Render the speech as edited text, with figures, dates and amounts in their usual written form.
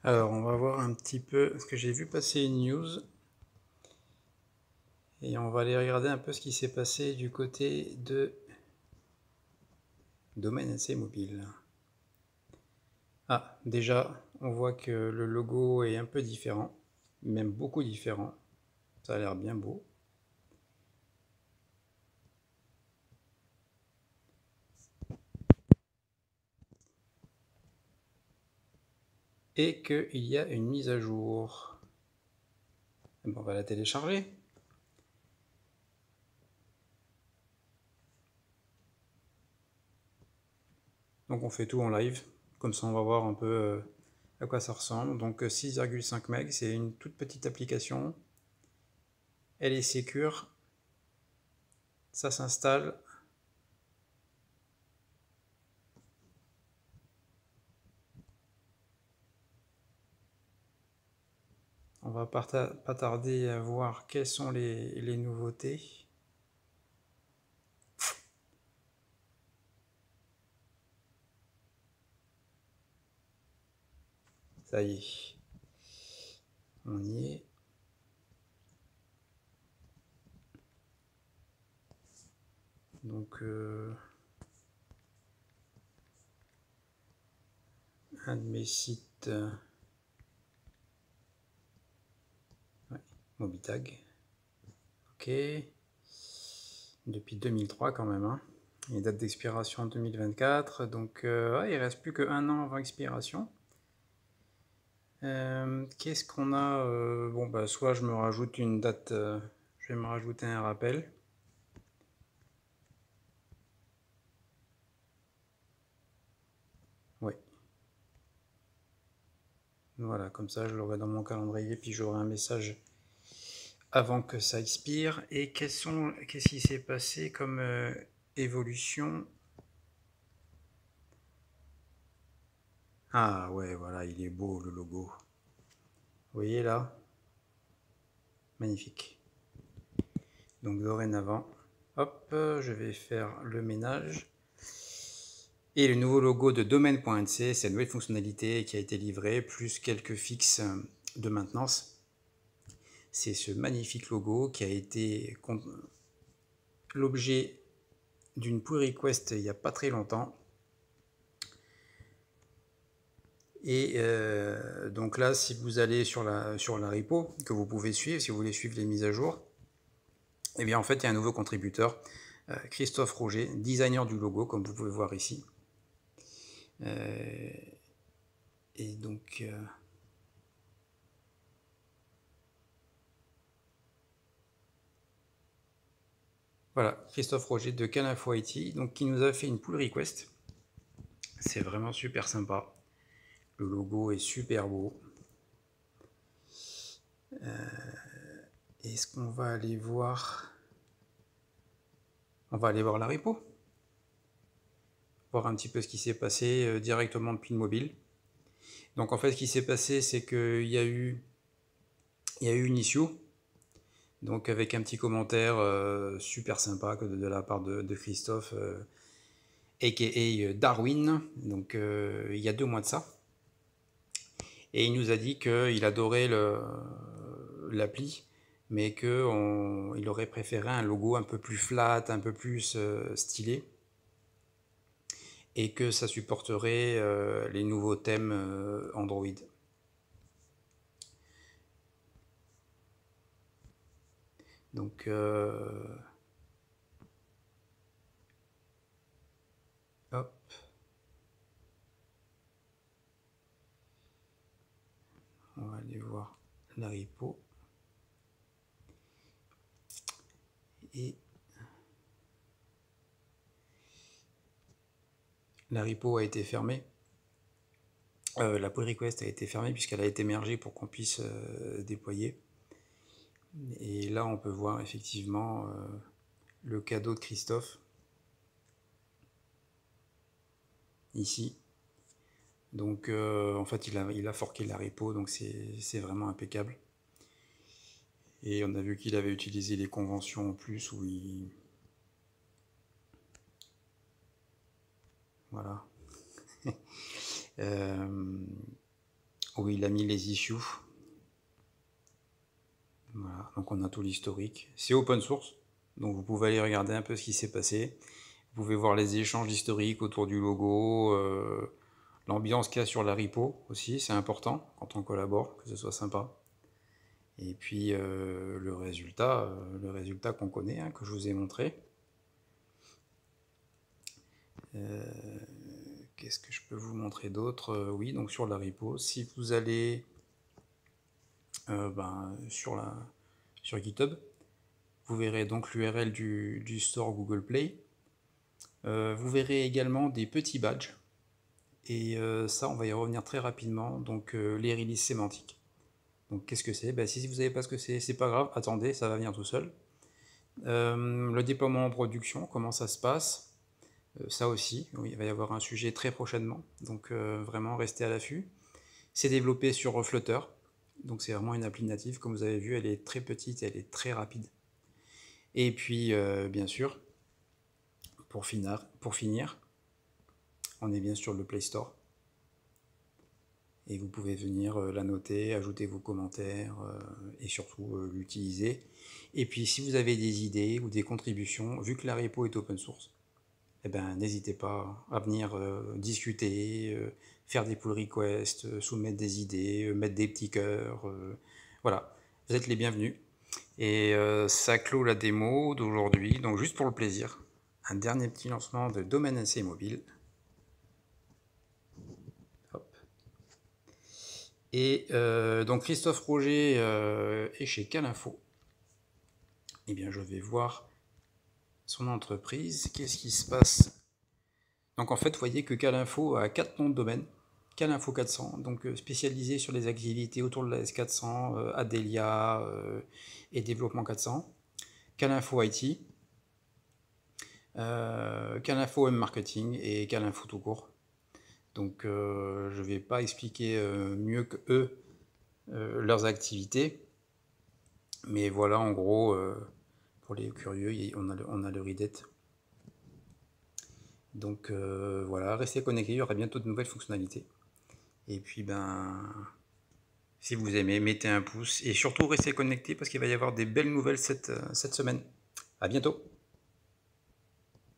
Alors, on va voir un petit peu, parce que j'ai vu passer une news, et on va aller regarder un peu ce qui s'est passé du côté de Domaine NC Mobile. Ah, déjà, on voit que le logo est un peu différent, même beaucoup différent. Ça a l'air bien beau. Et qu'il y a une mise à jour. Bon, on va la télécharger. Donc on fait tout en live, comme ça on va voir un peu à quoi ça ressemble. Donc 6,5 MB, c'est une toute petite application. Elle est sécure. Ça s'installe. On va pas tarder à voir quelles sont les nouveautés. Ça y est, on y est. Donc un de mes sites, ouais, Mobitag. Ok, depuis 2003 quand même, hein. Et date d'expiration 2024, donc ouais, il reste plus qu'un an avant expiration. Qu'est-ce qu'on a bon, bah, soit je me rajoute une date, je vais me rajouter un rappel. Oui. Voilà, comme ça je l'aurai dans mon calendrier, puis j'aurai un message avant que ça expire. Et qu'est-ce qui s'est passé comme évolution? Ah ouais, voilà, il est beau le logo. Vous voyez là? Magnifique. Donc dorénavant, hop, je vais faire le ménage. Et le nouveau logo de domaine.nc, c'est la nouvelle fonctionnalité qui a été livrée, plus quelques fixes de maintenance. C'est ce magnifique logo qui a été l'objet d'une pull request il n'y a pas très longtemps. Et donc là, si vous allez sur la repo, que vous pouvez suivre, si vous voulez suivre les mises à jour, et bien en fait, il y a un nouveau contributeur, Christophe Roger, designer du logo, comme vous pouvez voir ici. Et donc... voilà, Christophe Roger de Canafo IT, donc qui nous a fait une pull request. C'est vraiment super sympa. Le logo est super beau. Est-ce qu'on va aller voir... On va aller voir la repo. Voir un petit peu ce qui s'est passé directement depuis le mobile. Donc en fait, ce qui s'est passé, c'est qu'il y a eu une issue. Donc avec un petit commentaire super sympa de la part de Christophe, a.k.a. Darwin, donc il y a 2 mois de ça. Et il nous a dit qu'il adorait l'appli, mais qu'il aurait préféré un logo un peu plus flat, un peu plus stylé, et que ça supporterait les nouveaux thèmes Android. Donc hop, on va aller voir la repo. Et la repo a été fermée. La pull request a été fermée puisqu'elle a été mergée pour qu'on puisse déployer. Et là, on peut voir effectivement le cadeau de Christophe. Ici. Donc, en fait, il a forqué la repo, donc c'est vraiment impeccable. Et on a vu qu'il avait utilisé les conventions en plus où il... Voilà. où il a mis les issues. Voilà, donc on a tout l'historique. C'est open source, donc vous pouvez aller regarder un peu ce qui s'est passé. Vous pouvez voir les échanges historiques autour du logo, l'ambiance qu'il y a sur la repo aussi, c'est important quand on collabore, que ce soit sympa. Et puis le résultat qu'on connaît, hein, que je vous ai montré. Qu'est-ce que je peux vous montrer d'autre? Oui, donc sur la repo, si vous allez sur GitHub, vous verrez donc l'URL du store Google Play. Vous verrez également des petits badges. Et ça, on va y revenir très rapidement. Donc les releases sémantiques. Donc qu'est-ce que c'est? Si vous ne savez pas ce que c'est pas grave, attendez, ça va venir tout seul. Le déploiement en production, comment ça se passe? Ça aussi, oui, il va y avoir un sujet très prochainement. Donc vraiment, restez à l'affût. C'est développé sur Flutter. Donc c'est vraiment une appli native. Comme vous avez vu, elle est très petite et elle est très rapide. Et puis, bien sûr, pour finir, on est bien sur le Play Store. Et vous pouvez venir la noter, ajouter vos commentaires et surtout l'utiliser. Et puis si vous avez des idées ou des contributions, vu que la repo est open source, eh ben, n'hésitez pas à venir discuter, faire des pull requests, soumettre des idées, mettre des petits cœurs. Voilà, vous êtes les bienvenus. Et ça clôt la démo d'aujourd'hui. Donc juste pour le plaisir, un dernier petit lancement de Domaine NC Mobile. Et donc Christophe Roger est chez Calinfo. Eh bien, je vais voir son entreprise. Qu'est-ce qui se passe? Donc en fait, vous voyez que Calinfo a 4 noms de domaine. Calinfo 400, donc spécialisé sur les activités autour de la S400, Adelia et développement 400. Calinfo IT, Calinfo M Marketing et Calinfo tout court. Donc je ne vais pas expliquer mieux que eux leurs activités. Mais voilà, en gros, pour les curieux, on a le redet. Donc voilà, restez connectés, il y aura bientôt de nouvelles fonctionnalités. Et puis si vous aimez, mettez un pouce et surtout restez connectés parce qu'il va y avoir des belles nouvelles cette semaine. À bientôt!